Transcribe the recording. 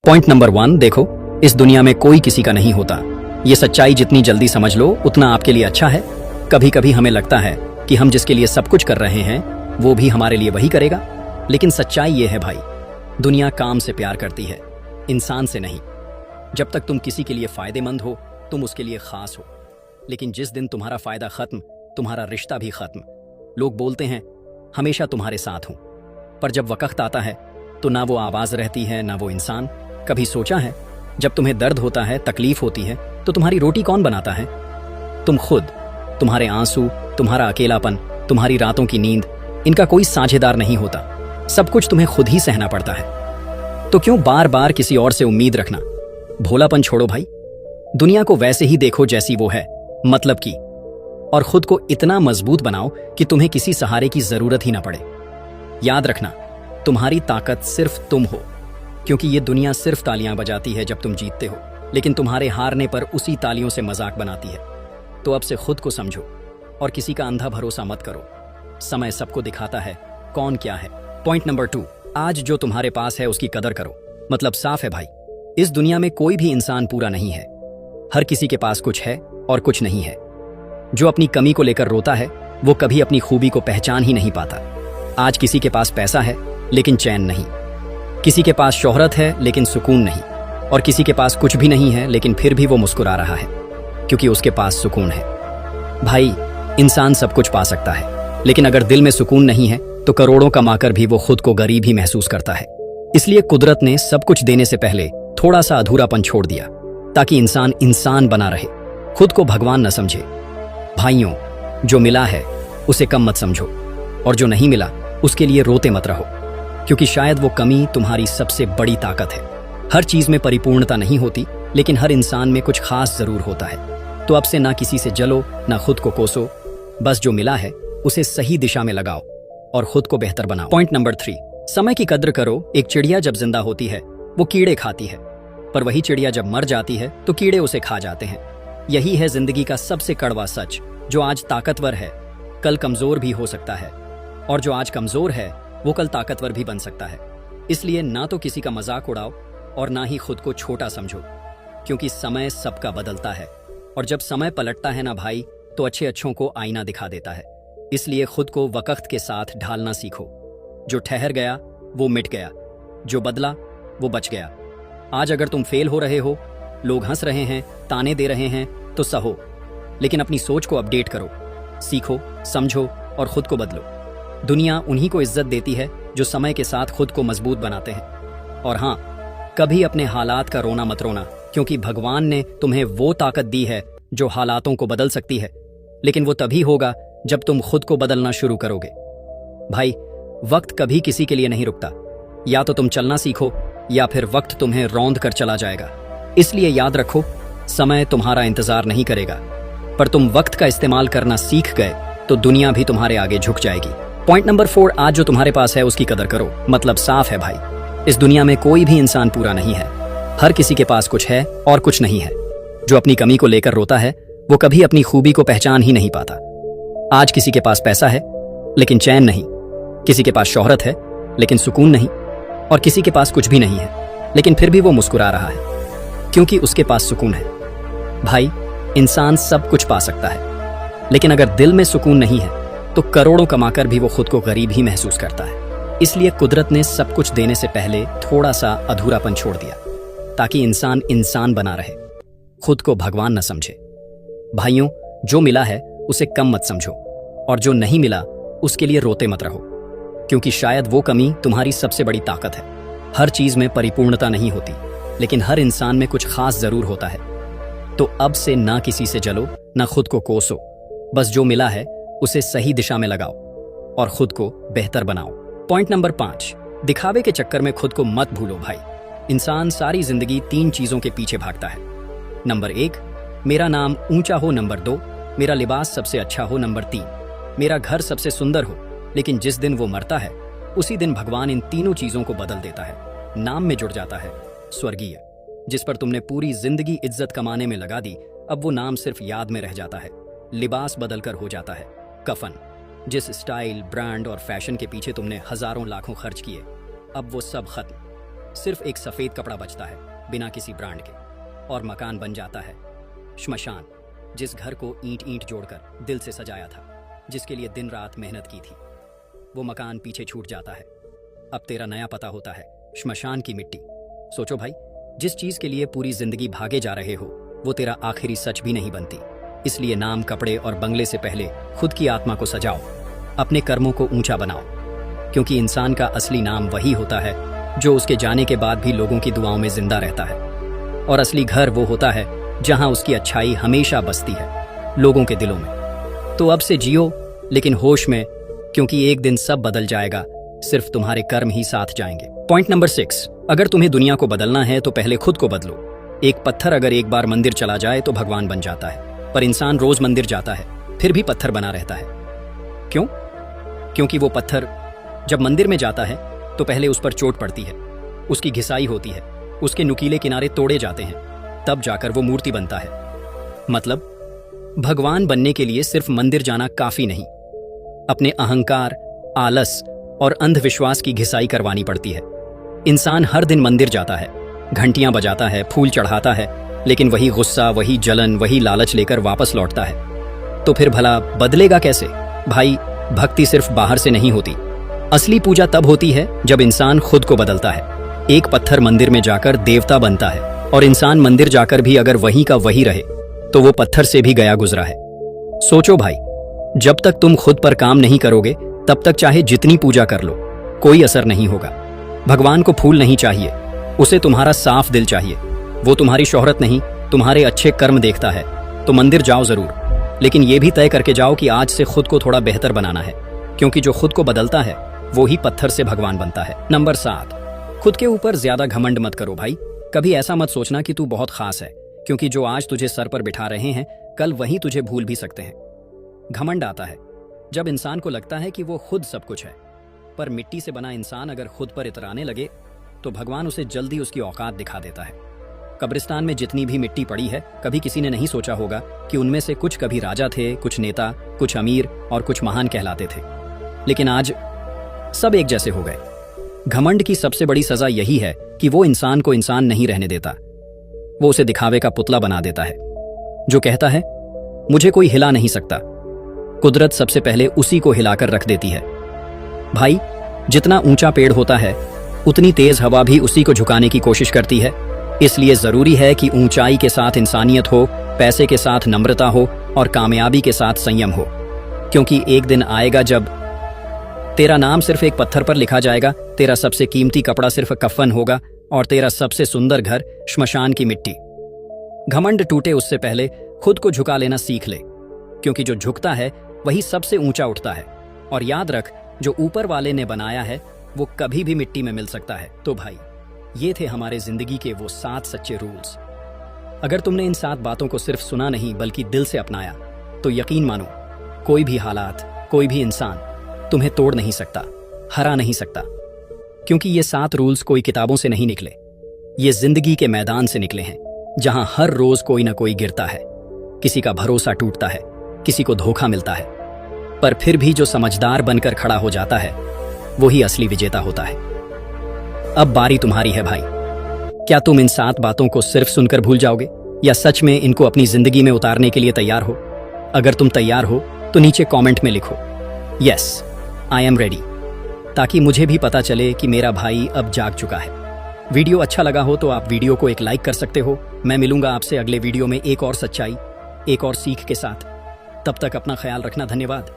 Point number 1 देखो, इस दुनिया में कोई किसी का नहीं होता। ये सच्चाई जितनी जल्दी समझ लो उतना आपके लिए अच्छा है। कभी कभी हमें लगता है कि हम जिसके लिए सब कुछ कर रहे हैं वो भी हमारे लिए वही करेगा, लेकिन सच्चाई ये है भाई, दुनिया काम से प्यार करती है, इंसान से नहीं। जब तक तुम किसी के लिए फायदेमंद हो तुम उसके लिए खास हो, लेकिन जिस दिन तुम्हारा फायदा खत्म तुम्हारा रिश्ता भी खत्म। लोग बोलते हैं हमेशा तुम्हारे साथ हूं, पर जब वक्त आता है तो ना वो आवाज रहती है ना वो इंसान। कभी सोचा है जब तुम्हें दर्द होता है, तकलीफ होती है, तो तुम्हारी रोटी कौन बनाता है? तुम खुद। तुम्हारे आंसू, तुम्हारा अकेलापन, तुम्हारी रातों की नींद, इनका कोई साझेदार नहीं होता। सब कुछ तुम्हें खुद ही सहना पड़ता है। तो क्यों बार बार किसी और से उम्मीद रखना? भोलापन छोड़ो भाई, दुनिया को वैसे ही देखो जैसी वो है, मतलब की, और खुद को इतना मजबूत बनाओ कि तुम्हें किसी सहारे की जरूरत ही ना पड़े। याद रखना, तुम्हारी ताकत सिर्फ तुम हो, क्योंकि ये दुनिया सिर्फ तालियां बजाती है जब तुम जीतते हो, लेकिन तुम्हारे हारने पर उसी तालियों से मजाक बनाती है। तो अब से खुद को समझो और किसी का अंधा भरोसा मत करो। समय सबको दिखाता है कौन क्या है। पॉइंट नंबर 2, आज जो तुम्हारे पास है उसकी कदर करो। मतलब साफ है भाई, इस दुनिया में कोई भी इंसान पूरा नहीं है। हर किसी के पास कुछ है और कुछ नहीं है। जो अपनी कमी को लेकर रोता है वो कभी अपनी खूबी को पहचान ही नहीं पाता। आज किसी के पास पैसा है लेकिन चैन नहीं, किसी के पास शोहरत है लेकिन सुकून नहीं, और किसी के पास कुछ भी नहीं है लेकिन फिर भी वो मुस्कुरा रहा है क्योंकि उसके पास सुकून है। भाई, इंसान सब कुछ पा सकता है, लेकिन अगर दिल में सुकून नहीं है तो करोड़ों कमाकर भी वो खुद को गरीब ही महसूस करता है। इसलिए कुदरत ने सब कुछ देने से पहले थोड़ा सा अधूरापन छोड़ दिया, ताकि इंसान इंसान बना रहे, खुद को भगवान न समझे। भाइयों, जो मिला है उसे कम मत समझो, और जो नहीं मिला उसके लिए रोते मत रहो, क्योंकि शायद वो कमी तुम्हारी सबसे बड़ी ताकत है। हर चीज में परिपूर्णता नहीं होती, लेकिन हर इंसान में कुछ खास जरूर होता है। तो अब से ना किसी से जलो ना खुद को कोसो, बस जो मिला है उसे सही दिशा में लगाओ और खुद को बेहतर बनाओ। पॉइंट नंबर 3, समय की कद्र करो। एक चिड़िया जब जिंदा होती है वो कीड़े खाती है, पर वही चिड़िया जब मर जाती है तो कीड़े उसे खा जाते हैं। यही है जिंदगी का सबसे कड़वा सच। जो आज ताकतवर है कल कमजोर भी हो सकता है, और जो आज कमजोर है वो कल ताकतवर भी बन सकता है। इसलिए ना तो किसी का मजाक उड़ाओ और ना ही खुद को छोटा समझो, क्योंकि समय सबका बदलता है, और जब समय पलटता है ना भाई, तो अच्छे अच्छों को आईना दिखा देता है। इसलिए खुद को वक्त के साथ ढालना सीखो। जो ठहर गया वो मिट गया, जो बदला वो बच गया। आज अगर तुम फेल हो रहे हो, लोग हंस रहे हैं, ताने दे रहे हैं, तो सहो, लेकिन अपनी सोच को अपडेट करो, सीखो, समझो और खुद को बदलो। दुनिया उन्हीं को इज्जत देती है जो समय के साथ खुद को मजबूत बनाते हैं। और हाँ, कभी अपने हालात का रोना मत रोना, क्योंकि भगवान ने तुम्हें वो ताकत दी है जो हालातों को बदल सकती है, लेकिन वो तभी होगा जब तुम खुद को बदलना शुरू करोगे। भाई, वक्त कभी किसी के लिए नहीं रुकता। या तो तुम चलना सीखो या फिर वक्त तुम्हें रौंद कर चला जाएगा। इसलिए याद रखो, समय तुम्हारा इंतजार नहीं करेगा, पर तुम वक्त का इस्तेमाल करना सीख गए तो दुनिया भी तुम्हारे आगे झुक जाएगी। पॉइंट नंबर 4, आज जो तुम्हारे पास है उसकी कदर करो। मतलब साफ है भाई, इस दुनिया में कोई भी इंसान पूरा नहीं है। हर किसी के पास कुछ है और कुछ नहीं है। जो अपनी कमी को लेकर रोता है वो कभी अपनी खूबी को पहचान ही नहीं पाता। आज किसी के पास पैसा है लेकिन चैन नहीं, किसी के पास शोहरत है लेकिन सुकून नहीं, और किसी के पास कुछ भी नहीं है लेकिन फिर भी वो मुस्कुरा रहा है क्योंकि उसके पास सुकून है। भाई, इंसान सब कुछ पा सकता है, लेकिन अगर दिल में सुकून नहीं है तो करोड़ों कमाकर भी वो खुद को गरीब ही महसूस करता है। इसलिए कुदरत ने सब कुछ देने से पहले थोड़ा सा अधूरापन छोड़ दिया, ताकि इंसान इंसान बना रहे, खुद को भगवान न समझे। भाइयों, जो मिला है उसे कम मत समझो, और जो नहीं मिला उसके लिए रोते मत रहो, क्योंकि शायद वो कमी तुम्हारी सबसे बड़ी ताकत है। हर चीज में परिपूर्णता नहीं होती, लेकिन हर इंसान में कुछ खास जरूर होता है। तो अब से ना किसी से जलो ना खुद को कोसो, बस जो मिला है उसे सही दिशा में लगाओ और खुद को बेहतर बनाओ। पॉइंट नंबर 5, दिखावे के चक्कर में खुद को मत भूलो भाई। इंसान सारी जिंदगी 3 चीजों के पीछे भागता है। नंबर 1, मेरा नाम ऊंचा हो। नंबर 2, मेरा लिबास सबसे अच्छा हो। नंबर 3, मेरा घर सबसे सुंदर हो। लेकिन जिस दिन वो मरता है उसी दिन भगवान इन तीनों चीजों को बदल देता है। नाम में जुड़ जाता है स्वर्गीय, जिस पर तुमने पूरी जिंदगी इज्जत कमाने में लगा दी, अब वो नाम सिर्फ याद में रह जाता है। लिबास बदलकर हो जाता है कफन। जिस स्टाइल, ब्रांड और फैशन के पीछे तुमने हजारों लाखों खर्च किए, अब वो सब खत्म। सिर्फ एक सफेद कपड़ा बचता है बिना किसी ब्रांड के, और मकान बन जाता है श्मशान। जिस घर को ईंट ईंट जोड़कर दिल से सजाया था, जिसके लिए दिन रात मेहनत की थी, वो मकान पीछे छूट जाता है। अब तेरा नया पता होता है श्मशान की मिट्टी। सोचो भाई, जिस चीज के लिए पूरी जिंदगी भागे जा रहे हो वो तेरा आखिरी सच भी नहीं बनती। इसलिए नाम, कपड़े और बंगले से पहले खुद की आत्मा को सजाओ, अपने कर्मों को ऊंचा बनाओ, क्योंकि इंसान का असली नाम वही होता है जो उसके जाने के बाद भी लोगों की दुआओं में जिंदा रहता है। और असली घर वो होता है जहां उसकी अच्छाई हमेशा बसती है लोगों के दिलों में। तो अब से जियो, लेकिन होश में, क्योंकि एक दिन सब बदल जाएगा, सिर्फ तुम्हारे कर्म ही साथ जाएंगे। पॉइंट नंबर 6, अगर तुम्हें दुनिया को बदलना है तो पहले खुद को बदलो। एक पत्थर अगर एक बार मंदिर चला जाए तो भगवान बन जाता है, पर इंसान रोज मंदिर जाता है फिर भी पत्थर बना रहता है। क्यों? क्योंकि वो पत्थर जब मंदिर में जाता है तो पहले उस पर चोट पड़ती है, उसकी घिसाई होती है, उसके नुकीले किनारे तोड़े जाते हैं, तब जाकर वो मूर्ति बनता है। मतलब भगवान बनने के लिए सिर्फ मंदिर जाना काफी नहीं, अपने अहंकार, आलस और अंधविश्वास की घिसाई करवानी पड़ती है। इंसान हर दिन मंदिर जाता है, घंटियां बजाता है, फूल चढ़ाता है, लेकिन वही गुस्सा, वही जलन, वही लालच लेकर वापस लौटता है। तो फिर भला बदलेगा कैसे? भाई, भक्ति सिर्फ बाहर से नहीं होती। असली पूजा तब होती है जब इंसान खुद को बदलता है। एक पत्थर मंदिर में जाकर देवता बनता है, और इंसान मंदिर जाकर भी अगर वहीं का वही रहे तो वो पत्थर से भी गया गुजरा है। सोचो भाई, जब तक तुम खुद पर काम नहीं करोगे तब तक चाहे जितनी पूजा कर लो, कोई असर नहीं होगा। भगवान को फूल नहीं चाहिए, उसे तुम्हारा साफ दिल चाहिए। वो तुम्हारी शोहरत नहीं, तुम्हारे अच्छे कर्म देखता है। तो मंदिर जाओ जरूर, लेकिन ये भी तय करके जाओ कि आज से खुद को थोड़ा बेहतर बनाना है, क्योंकि जो खुद को बदलता है वो ही पत्थर से भगवान बनता है। नंबर 7, खुद के ऊपर ज्यादा घमंड मत करो भाई। कभी ऐसा मत सोचना कि तू बहुत खास है, क्योंकि जो आज तुझे सर पर बिठा रहे हैं कल वही तुझे भूल भी सकते हैं। घमंड आता है जब इंसान को लगता है कि वो खुद सब कुछ है, पर मिट्टी से बना इंसान अगर खुद पर इतराने लगे तो भगवान उसे जल्दी उसकी औकात दिखा देता है। कब्रिस्तान में जितनी भी मिट्टी पड़ी है, कभी किसी ने नहीं सोचा होगा कि उनमें से कुछ कभी राजा थे, कुछ नेता, कुछ अमीर और कुछ महान कहलाते थे, लेकिन आज सब एक जैसे हो गए। घमंड की सबसे बड़ी सजा यही है कि वो इंसान को इंसान नहीं रहने देता, वो उसे दिखावे का पुतला बना देता है। जो कहता है मुझे कोई हिला नहीं सकता, कुदरत सबसे पहले उसी को हिलाकर रख देती है। भाई, जितना ऊंचा पेड़ होता है उतनी तेज हवा भी उसी को झुकाने की कोशिश करती है। इसलिए जरूरी है कि ऊंचाई के साथ इंसानियत हो, पैसे के साथ नम्रता हो और कामयाबी के साथ संयम हो, क्योंकि एक दिन आएगा जब तेरा नाम सिर्फ एक पत्थर पर लिखा जाएगा, तेरा सबसे कीमती कपड़ा सिर्फ कफन होगा और तेरा सबसे सुंदर घर श्मशान की मिट्टी। घमंड टूटे उससे पहले खुद को झुका लेना सीख ले, क्योंकि जो झुकता है वही सबसे ऊंचा उठता है। और याद रख, जो ऊपर वाले ने बनाया है वो कभी भी मिट्टी में मिल सकता है। तो भाई, ये थे हमारे जिंदगी के वो 7 सच्चे रूल्स। अगर तुमने इन 7 बातों को सिर्फ सुना नहीं बल्कि दिल से अपनाया तो यकीन मानो, कोई भी हालात, कोई भी इंसान तुम्हें तोड़ नहीं सकता, हरा नहीं सकता, क्योंकि ये 7 रूल्स कोई किताबों से नहीं निकले, ये जिंदगी के मैदान से निकले हैं, जहां हर रोज कोई ना कोई गिरता है, किसी का भरोसा टूटता है, किसी को धोखा मिलता है, पर फिर भी जो समझदार बनकर खड़ा हो जाता है वही असली विजेता होता है। अब बारी तुम्हारी है भाई। क्या तुम इन 7 बातों को सिर्फ सुनकर भूल जाओगे, या सच में इनको अपनी जिंदगी में उतारने के लिए तैयार हो? अगर तुम तैयार हो तो नीचे कमेंट में लिखो यस, आई एम रेडी, ताकि मुझे भी पता चले कि मेरा भाई अब जाग चुका है। वीडियो अच्छा लगा हो तो आप वीडियो को एक लाइक कर सकते हो। मैं मिलूंगा आपसे अगले वीडियो में एक और सच्चाई, एक और सीख के साथ। तब तक अपना ख्याल रखना। धन्यवाद।